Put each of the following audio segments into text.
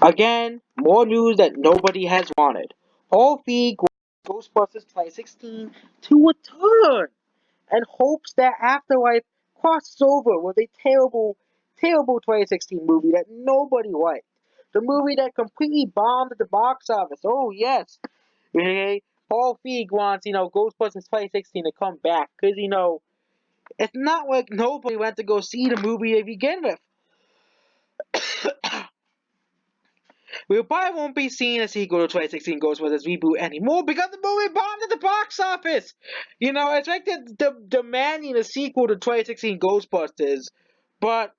Again, more news that nobody has wanted. Feig wants Ghostbusters 2016 to return and hopes that Afterlife crosses over with a terrible, terrible 2016 movie that nobody liked. The movie that completely bombed at the box office. Oh, yes. Okay? Paul Feig wants, Ghostbusters 2016 to come back because, it's not like nobody went to go see the movie to begin with. We probably won't be seeing a sequel to 2016 Ghostbusters reboot anymore because the movie bombed at the box office. It's like they're demanding a sequel to 2016 Ghostbusters, but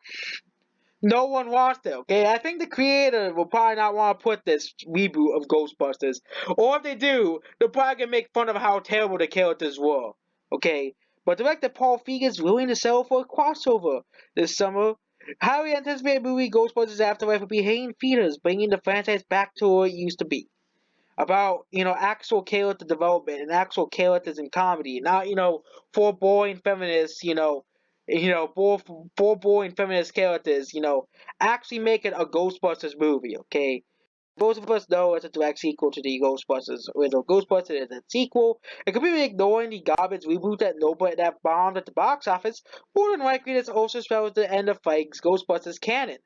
no one wants it, okay? I think the creator will probably not want to put this reboot of Ghostbusters. Or if they do, they're probably going to make fun of how terrible the characters were, okay? But director Paul Feig is willing to settle for a crossover this summer. Highly anticipated movie Ghostbusters Afterlife will be hitting theaters, bringing the franchise back to where it used to be. About, actual character development and actual characters in comedy, not, four boring feminists, four boring feminist characters, actually making a Ghostbusters movie, okay? Most of us know it's a direct sequel to the Ghostbusters. Original Ghostbusters is a sequel, and completely ignoring the garbage reboot that bombed at the box office. More than likely, this also spells the end of Feig's Ghostbusters canon.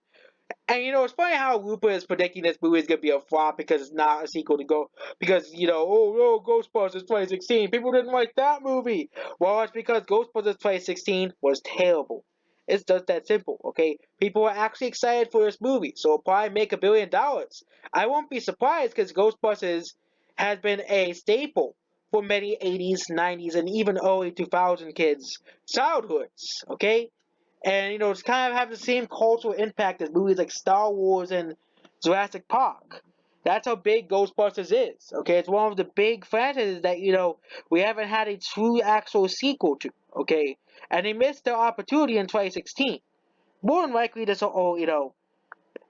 And it's funny how Lupa is predicting this movie is gonna be a flop because it's not a sequel to Go. Because oh no, Ghostbusters 2016, people didn't like that movie. Well, it's because Ghostbusters 2016 was terrible. It's just that simple, okay? People are actually excited for this movie, so it'll probably make $1 billion. I won't be surprised because Ghostbusters has been a staple for many 80s, 90s, and even early 2000 kids' childhoods, okay? And it's kind of have the same cultural impact as movies like Star Wars and Jurassic Park. That's how big Ghostbusters is. Okay, it's one of the big franchises that we haven't had a true actual sequel to. Okay, and they missed their opportunity in 2016. More than likely, this will all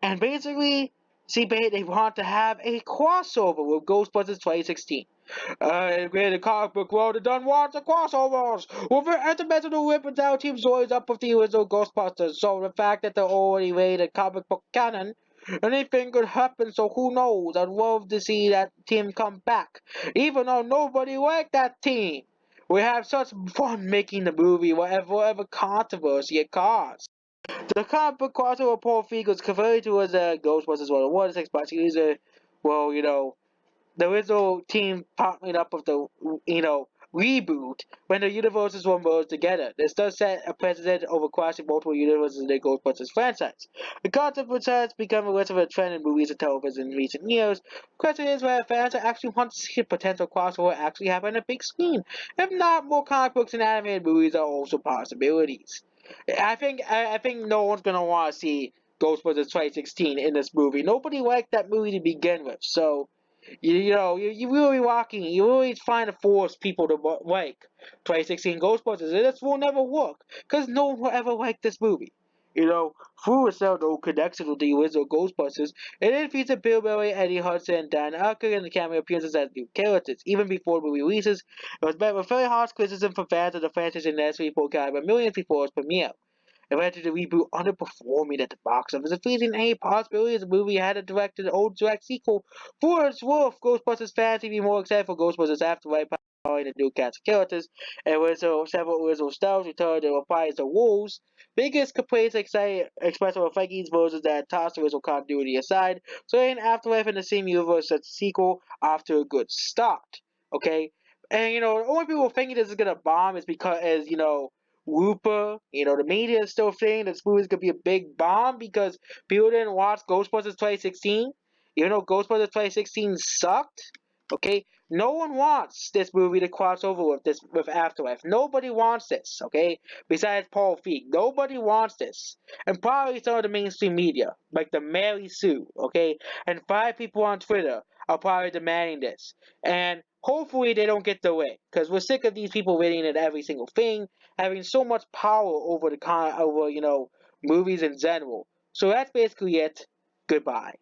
and basically, see, they want to have a crossover with Ghostbusters 2016. The comic book world done wants the crossovers with the interdimensional Rip Down Team stories up with the original Ghostbusters. So the fact that they're already made a comic book canon, anything could happen. So who knows? I'd love to see that team come back, even though nobody liked that team. We have such fun making the movie, whatever controversy it caused. The comic book crossover Paul Feig was converted to as a Ghostbusters 106, but he's well, the original team partnering up with the reboot when the universes were merged together. This does set a precedent over crossing multiple universes in the Ghostbusters franchise. The concept which has become less of a trend in movies and television in recent years. The question is whether fans actually want to see a potential crossover actually happen on a big screen. If not, more comic books and animated movies are also possibilities. I think no one's gonna want to see Ghostbusters 2016 in this movie. Nobody liked that movie to begin with, so you really walking, you really trying to force people to like 2016 Ghostbusters, and this will never work, because no one will ever like this movie. Through its no connection with the original Ghostbusters, it then features Bill Murray, Eddie Hudson, and Dan Aykroyd in the cameo appearances as new characters. Even before the movie releases, it was met with very harsh criticism from fans of the franchise and naturally forecast by millions before its premiere. It led to the reboot underperforming at the box office, freezing any possibility the movie had a direct sequel. For its worth, Ghostbusters fans to be more excited for Ghostbusters Afterlife powering the new cast of characters, and with several original styles returned and reprised the roles. Biggest complaints expressed over Feig's versions that tossed the original continuity aside, so in Afterlife in the same universe as the sequel after a good start. Okay? And the only people thinking this is gonna bomb is because Looper, the media is still saying this movie is gonna be a big bomb because people didn't watch Ghostbusters 2016. Even though Ghostbusters 2016 sucked, okay, no one wants this movie to cross over with Afterlife. Nobody wants this, okay? Besides Paul Feig, nobody wants this, and probably some of the mainstream media, like the Mary Sue, okay, and 5 people on Twitter are probably demanding this, and hopefully they don't get their way, because we're sick of these people winning at every single thing, having so much power over movies in general. So that's basically it. Goodbye.